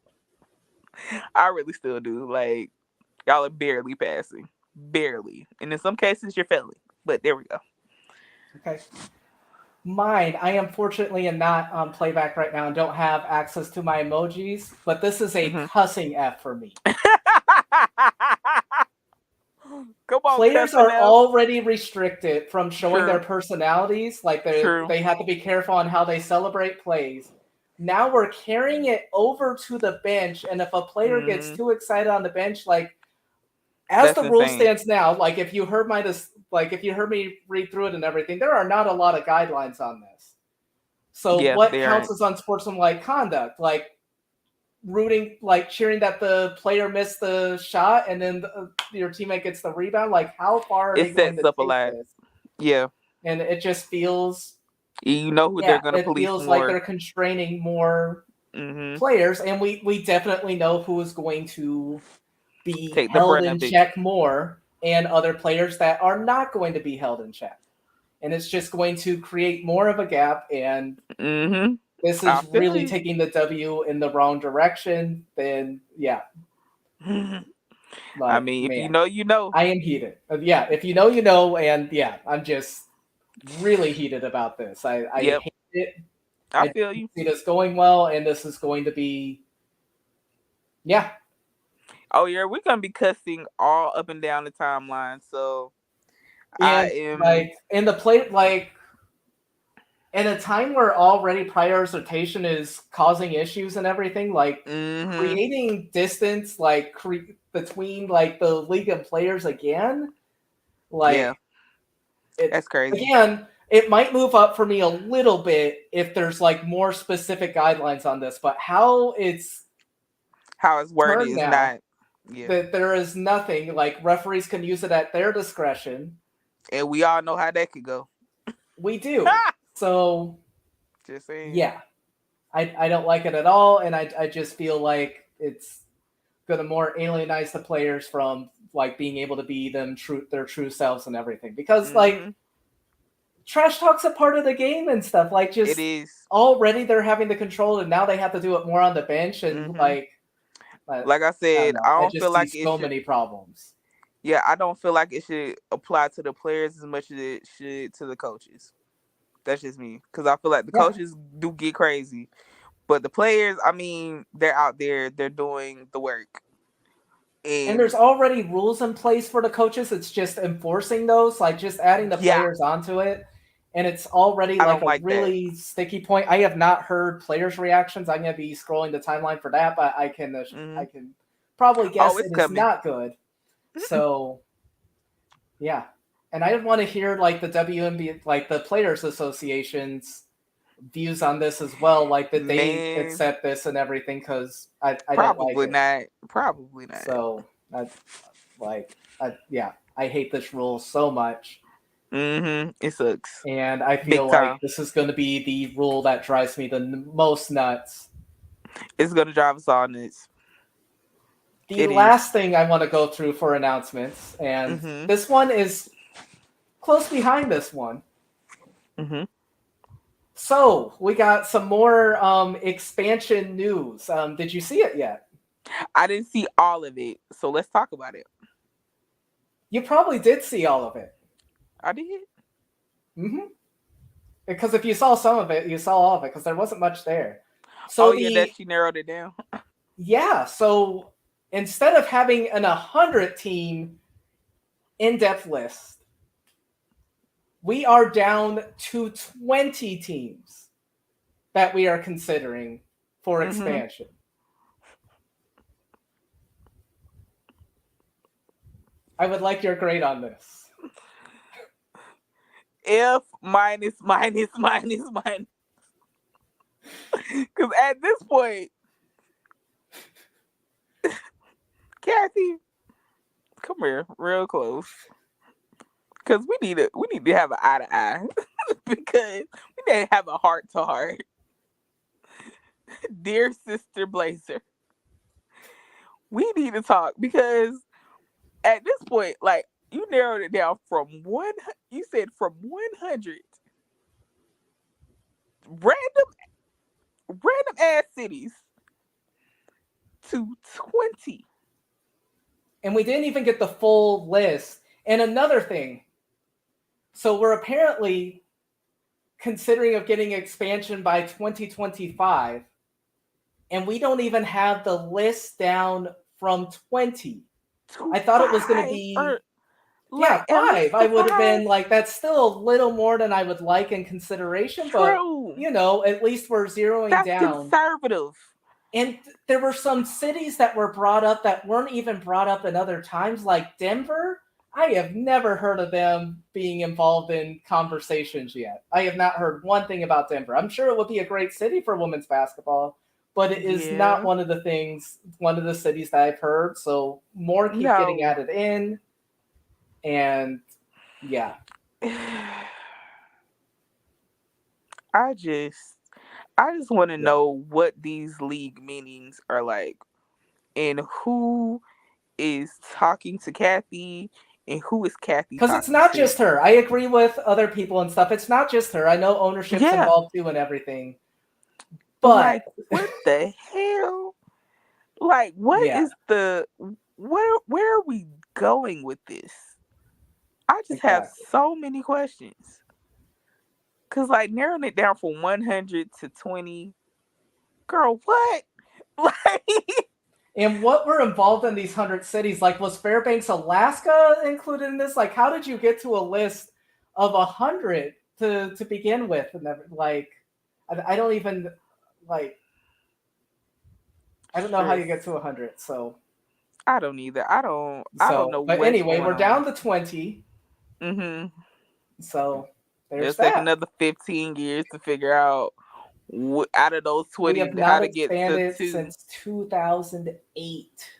I really still do. Like, y'all are barely passing. Barely. And in some cases, you're failing. But there we go. Okay. Mine, I unfortunately am not on playback right now and don't have access to my emojis, but this is a cussing F for me. Come on, players are already restricted from showing their personalities. Like they have to be careful on how they celebrate plays. Now we're carrying it over to the bench, and if a player gets too excited on the bench, like as the rule stands now, like if you heard me read through it and everything, there are not a lot of guidelines on this. So what counts as unsportsmanlike conduct? Like rooting, like cheering that the player missed the shot and then your teammate gets the rebound. Like how far are they going to take this? Yeah. And it just feels, you know who they're going to police more. It feels like they're constraining more players, and we definitely know who is going to be held in check more, and other players that are not going to be held in check. And it's just going to create more of a gap, and this is really taking the W in the wrong direction. Then, yeah. I mean, if you know, you know. I am heated. Yeah, if you know, you know, and yeah, I'm just really heated about this. I hate it. I feel you. See this going well, and this is going to be, yeah. Oh yeah, we're gonna be cussing all up and down the timeline. So I And am. like in the play, like in a time where already prioritization is causing issues and everything, like creating distance, like between like the league and players again, like that's crazy. Again, it might move up for me a little bit if there's like more specific guidelines on this, but how it's worded is now, not. that there is nothing, like referees can use it at their discretion. And we all know how that could go. We do. So just saying. Yeah. I don't like it at all, and I just feel like it's gonna more alienize the players from like being able to be their true selves and everything. Because like trash talk's a part of the game and stuff. Like just it is. Already they're having the control, and now they have to do it more on the bench, and like I said, I don't feel like so many problems. Yeah, I don't feel like it should apply to the players as much as it should to the coaches. That's just me, because I feel like the coaches do get crazy, but the players, I mean, they're out there, they're doing the work. And there's already rules in place for the coaches. It's just enforcing those, like just adding the players onto it. And it's already like a really sticky point. I have not heard players' reactions. I'm going to be scrolling the timeline for that, but I can probably guess it is not good. So, yeah. And I want to hear like the WNBA, like the Players Association's views on this as well, like that they accept this and everything, because I probably don't like it. Probably not. So, I hate this rule so much. It sucks. And I feel like this is going to be the rule that drives me the most nuts. It's going to drive us all nuts. The last thing I want to go through for announcements, and this one is close behind this one. So we got some more expansion news. Did you see it yet? I didn't see all of it, so let's talk about it. You probably did see all of it. I did. Because if you saw some of it, you saw all of it, because there wasn't much there. So that she narrowed it down. Yeah. So instead of having an 100-team in-depth list, we are down to 20 teams that we are considering for expansion. I would like your grade on this. F minus. Because at this point, Kathy, come here, real close. Because we need to have an eye to eye. Because we need to have a heart to heart. Dear Sister Blazer, we need to talk, because at this point, like, you narrowed it down from one. You said from 100 random ass cities to 20, and we didn't even get the full list. And another thing, so we're apparently considering of getting expansion by 2025, and we don't even have the list down from 20. I thought it was going to be 5. I would have been like, that's still a little more than I would like in consideration. True. But at least we're zeroing down. That's conservative. And there were some cities that were brought up that weren't even brought up in other times, like Denver. I have never heard of them being involved in conversations yet. I have not heard one thing about Denver. I'm sure it would be a great city for women's basketball, but it is not one of the cities that I've heard. So more keep getting added in. And yeah. I just want to know what these league meetings are like, and who is talking to Kathy, and who is Kathy? Because it's not just her. I agree with other people and stuff. It's not just her. I know ownership's involved too and everything. But like, what the hell? Like, what is where are we going with this? I just have so many questions. Cause like narrowing it down from 100 to 20, girl, what? Like, And what were involved in these 100 cities? Like, was Fairbanks, Alaska included in this? Like, how did you get to a list of 100 to begin with? And like, I don't even like. I don't know how you get to 100. So I don't either. I don't know but what's anyway, going we're on. down to 20. So there's It'll take that. another 15 years to figure out out of those 20 We have how not to get to expanded 2. since 2008.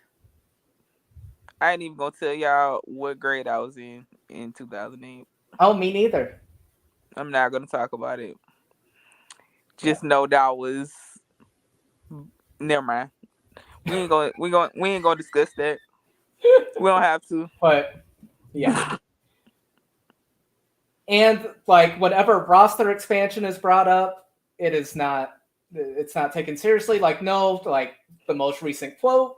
I ain't even gonna tell y'all what grade I was in 2008. Oh, me neither. I'm not gonna talk about it. Just know that was. Never mind. We ain't gonna discuss that. We don't have to. But yeah. And like whenever roster expansion is brought up, it's not taken seriously. Like, no, like the most recent quote,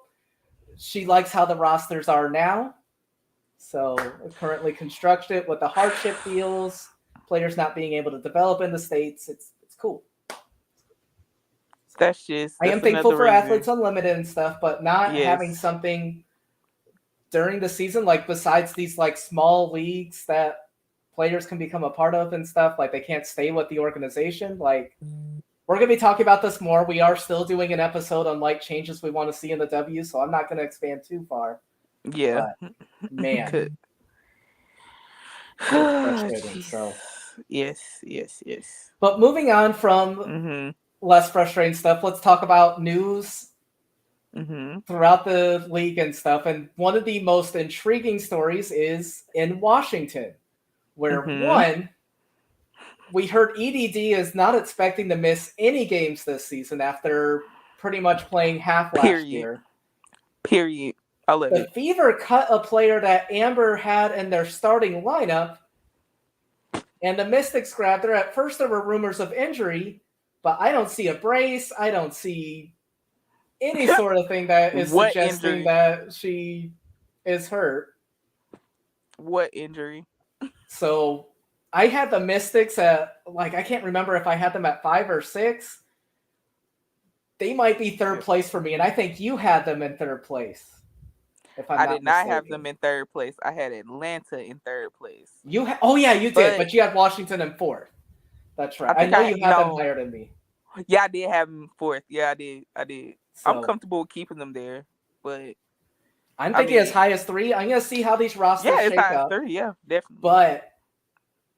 she likes how the rosters are now. So currently constructed with the hardship deals, players not being able to develop in the States. It's cool. That's I am thankful for reason. Athletes Unlimited and stuff, but not having something during the season, like besides these like small leagues that players can become a part of and stuff, like they can't stay with the organization. Like, we're going to be talking about this more. We are still doing an episode on like changes we want to see in the W, so I'm not going to expand too far. Yeah. But, man. Frustrating. So yes. But moving on from less frustrating stuff, let's talk about news throughout the league and stuff. And one of the most intriguing stories is in Washington, where one, we heard EDD is not expecting to miss any games this season after pretty much playing half last year. Period. I love it. The Fever cut a player that Amber had in their starting lineup, and the Mystics grabbed her. At first, there were rumors of injury, but I don't see a brace. I don't see any sort of thing that is suggesting that she is hurt. What injury? So I had the Mystics at, like, I can't remember if I had them at 5 or 6. They might be third place for me, and I think you had them in third place. I did not have them in third place. I had Atlanta in third place. You did, but you had Washington in fourth. That's right. I know you had them higher than me. Yeah, I did have them fourth. Yeah, I did. So, I'm comfortable with keeping them there, but I'm thinking as high as 3. I'm gonna see how these rosters shake high up. as 3. Yeah, definitely. But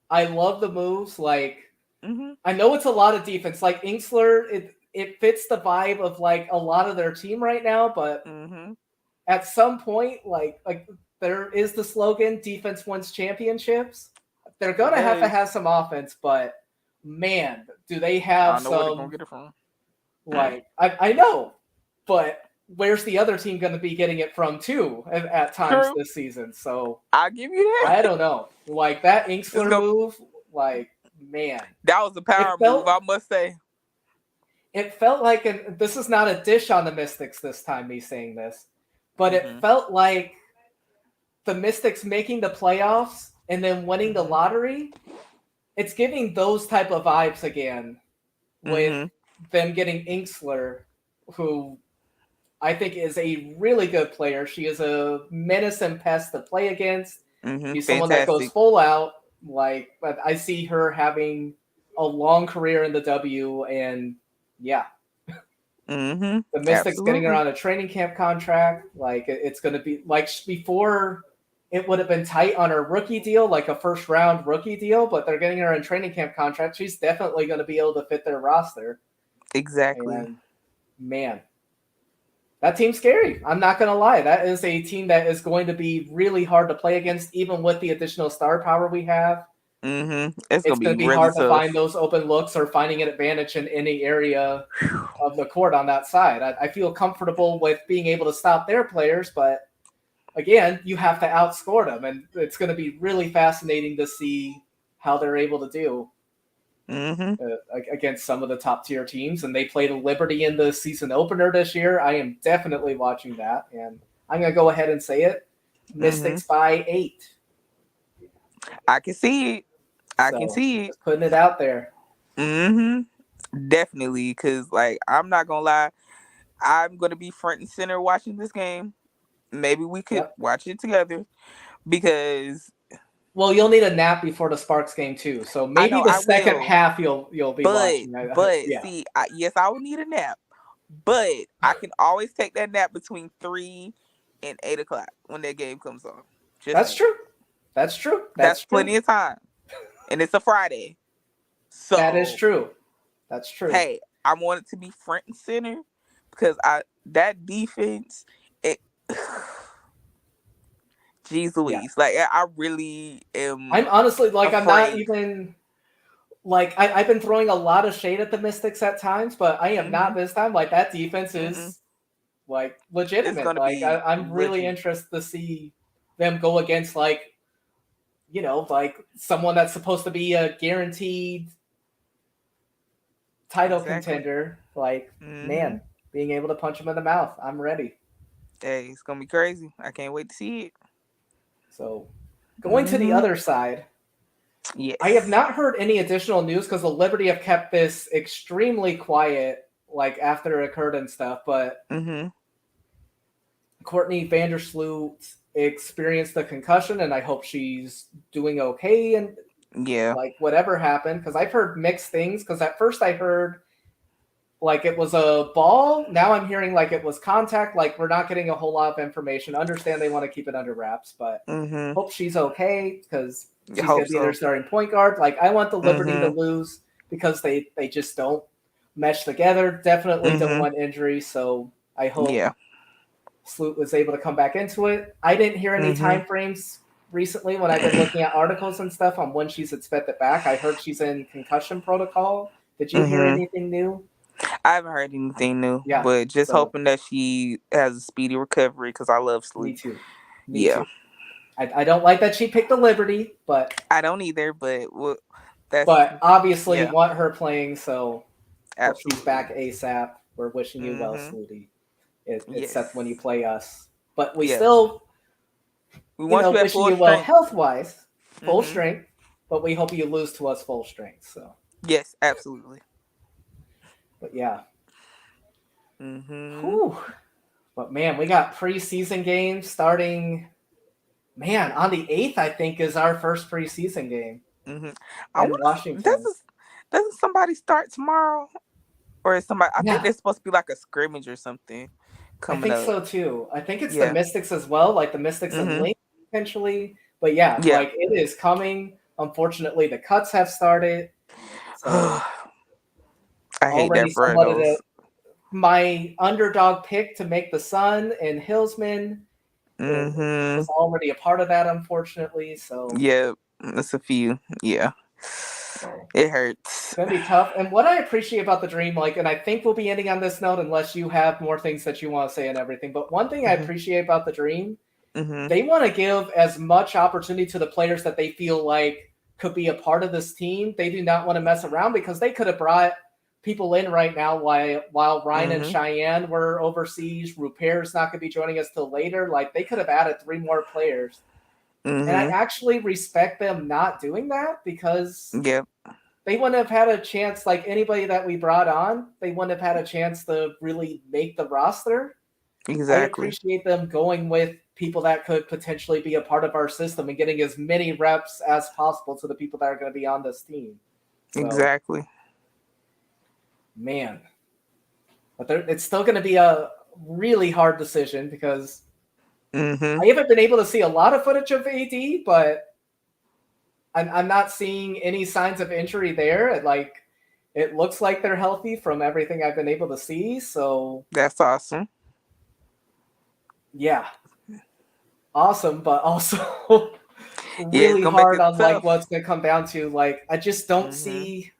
I love the moves. Like, I know it's a lot of defense. Like Inksler, it fits the vibe of like a lot of their team right now, but at some point, like there is the slogan, defense wins championships. They're going to have some offense, but man, do they have some... I don't know where they're going to get it from. Like, I know, but where's the other team going to be getting it from too at times this season? So I'll give you that. I don't know. Like that Inksler move, like, man. That was a power move, I must say. It felt like, and this is not a dish on the Mystics this time, me saying this, but it felt like the Mystics making the playoffs and then winning the lottery. It's giving those type of vibes again with them getting Inksler, who I think is a really good player. She is a menace and pest to play against. She's someone that goes full out. Like, but I see her having a long career in the W, and yeah. The Mystics getting her on a training camp contract. Like, it's going to be like before it would have been tight on her rookie deal, like a first round rookie deal, but they're getting her in training camp contract. She's definitely going to be able to fit their roster. Exactly. And man, that team's scary. I'm not going to lie. That is a team that is going to be really hard to play against, even with the additional star power we have. It's going to be really hard to find those open looks or finding an advantage in any area of the court on that side. I feel comfortable with being able to stop their players, but again, you have to outscore them, and it's going to be really fascinating to see how they're able to do against some of the top tier teams. And they played Liberty in the season opener this year. I am definitely watching that, and I'm going to go ahead and say it. Mystics by 8. I can see it. I can see it. Putting it out there. Definitely, because, like, I'm not going to lie. I'm going to be front and center watching this game. Maybe we could watch it together because. Well, you'll need a nap before the Sparks game too, so maybe the second half you'll be watching. See, yes, I will need a nap, but I can always take that nap between 3 and 8 o'clock when that game comes on. That's true. That's true. That's plenty of time, and it's a Friday. So that is true. That's true. Hey, I want it to be front and center because that defense. Jeez Louise. Like, I really am. I'm honestly, like, afraid. I'm not even, like, I've been throwing a lot of shade at the Mystics at times, but I am not this time. Like, that defense is, like, legitimate. Like, I'm really interested to see them go against, like, you know, like, someone that's supposed to be a guaranteed title contender. Like, man, being able to punch him in the mouth. I'm ready. Hey, it's going to be crazy. I can't wait to see it. So, going to the other side, I have not heard any additional news because the Liberty have kept this extremely quiet, like after it occurred and stuff. But Courtney Vandersloot experienced a concussion, and I hope she's doing okay. And like whatever happened, because I've heard mixed things. Because at first I heard like it was a ball. Now I'm hearing like it was contact. Like we're not getting a whole lot of information. Understand they want to keep it under wraps, but hope she's okay because she's going to be their starting point guard. Like I want the Liberty to lose because they just don't mesh together. Definitely don't want injury. So I hope Sloot was able to come back into it. I didn't hear any time frames recently when I've been looking at articles and stuff on when she's expected back. I heard she's in concussion protocol. Did you hear anything new? I haven't heard anything new, but just hoping that she has a speedy recovery because I love Sleep. Me too. Me too. I don't like that she picked the Liberty, but I don't either. But obviously want her playing, so hope she's back ASAP. We're wishing you well, Slooty. Except when you play us, but we still want you wishing you well health wise, full strength. But we hope you lose to us full strength. So yes, absolutely. But yeah. Whew. But man, we got preseason games starting. Man, on the 8th, I think, is our first preseason game. In Washington. Doesn't somebody start tomorrow? Or is somebody? I think there's supposed to be like a scrimmage or something coming up. I think so too. I think it's the Mystics as well, like the Mystics and Link potentially. But like it is coming. Unfortunately, the cuts have started. So I hate that for those. My underdog pick to make the Sun and Hillsman was already a part of that, unfortunately. So that's a few. Yeah. It hurts. It's gonna be tough. And what I appreciate about the Dream, like, and I think we'll be ending on this note unless you have more things that you want to say and everything. But one thing I appreciate about the Dream, they want to give as much opportunity to the players that they feel like could be a part of this team. They do not want to mess around because they could have brought people in right now while Ryan and Cheyenne were overseas. Rupert's not going to be joining us till later. Like, they could have added 3 more players. And I actually respect them not doing that because they wouldn't have had a chance, like anybody that we brought on, they wouldn't have had a chance to really make the roster. Exactly. I appreciate them going with people that could potentially be a part of our system and getting as many reps as possible to the people that are going to be on this team. So, exactly. Man. But it's still going to be a really hard decision because I haven't been able to see a lot of footage of AD, but I'm not seeing any signs of injury there. It looks like they're healthy from everything I've been able to see. So that's awesome. Yeah, awesome, but also really hard on like what's going to come down to. Like, I just don't see.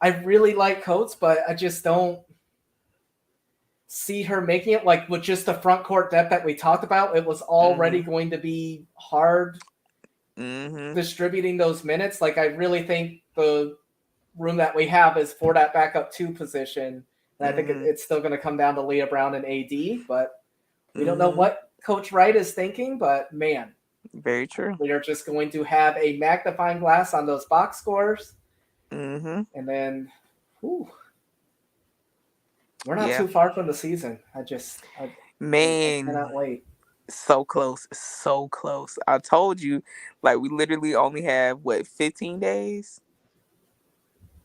I really like Coates, but I just don't see her making it. Like with just the front court depth that we talked about, it was already going to be hard distributing those minutes. Like, I really think the room that we have is for that backup 2 position, and I think it's still going to come down to Leah Brown and AD, but we don't know what Coach Wright is thinking. But man, very true. We are just going to have a magnifying glass on those box scores, and then, We're not Yeah. too far from the season. I Man, cannot wait. so close. So close. I told you, like, we literally only have, 15 days?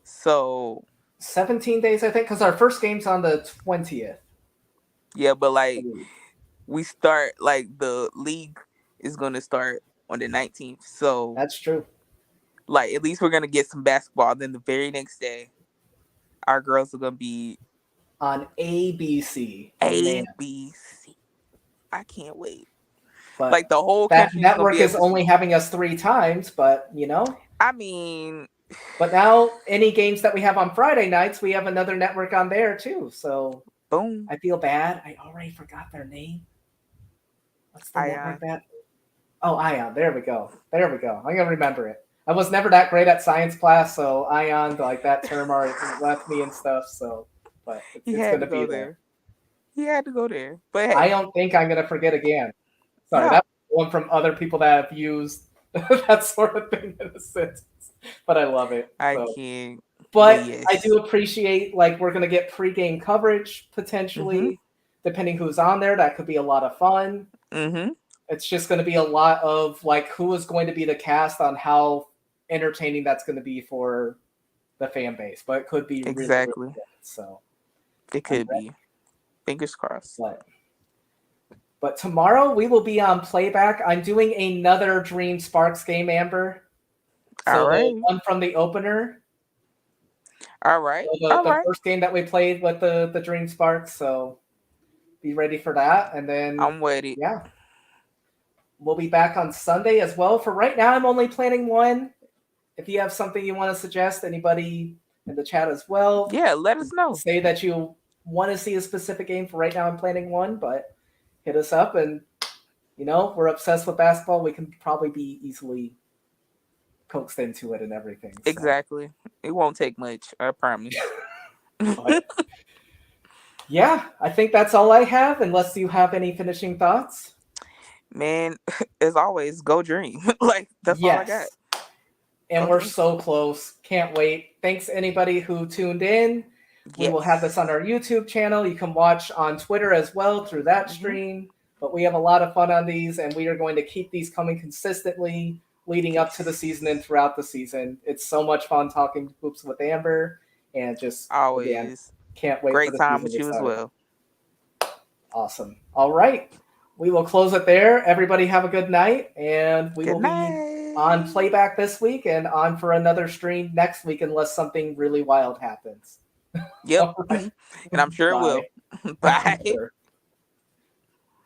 So, 17 days, I think, because our first game's on the 20th. yeah, but, I like, believe. we start, like, the league is going to start on the 19th. So, That's true. like, at least we're going to get some basketball. Then the very next day, our girls are going to be On ABC. Man. ABC. I can't wait. But Like, the whole that country is going to network be able is to only see. having us 3 times, but I mean, But now any games that we have on Friday nights, we have another network on there too. So boom. I feel bad. I already forgot their name. What's the network Ion. that? Oh, Ion. There we go. There we go. I'm gonna remember it. I was never that great at science class, so Ion, like that term, already left me and stuff. So, but He it's had gonna to be go there. there. He had to go there. But I hey, don't think I'm gonna forget again. Sorry, no, that's one from other people that have used that sort of thing in a sentence. But I love it. I So. can't. But I yes. do appreciate, like, we're going to get pregame coverage Mm-hmm. potentially, depending who's on there. That could be a lot of fun. Mm-hmm. It's just going to be a lot of, like, who is going to be the cast on how entertaining that's going to be for the fan base. But it could be really, really Exactly. good. So It I'm could ready. be. Fingers crossed. But tomorrow we will be on playback. I'm doing another Dream Sparks game, Amber. All So the right. one from the opener. All right. So the first game that we played with the Dream Sparks. So be ready for that. And then, I'm ready. yeah, we'll be back on Sunday as well. For right now, I'm only planning one. If you have something you want to suggest, anybody in the chat as well, Yeah, let us know. say that you want to see a specific game. For right now, I'm planning one, but hit us up. And, we're obsessed with basketball. We can probably be easily coaxed into it and everything. So. Exactly. It won't take much. I promise. But, yeah, I think that's all I have, unless you have any finishing thoughts. Man, as always, go dream. Like, that's all I got. And Go we're dream. so close. Can't wait. Thanks anybody who tuned in. We will have this on our YouTube channel. You can watch on Twitter as well through that stream. But we have a lot of fun on these, and we are going to keep these coming consistently leading up to the season and throughout the season. It's so much fun talking hoops with Amber, and just Always. Again, can't wait Great for the time season with to you start. as well. Awesome. All right. We will close it there. Everybody have a good night, and we will be on playback this week and on for another stream next week unless something really wild happens. Yep. Right. And I'm sure it will. Bye. Sure.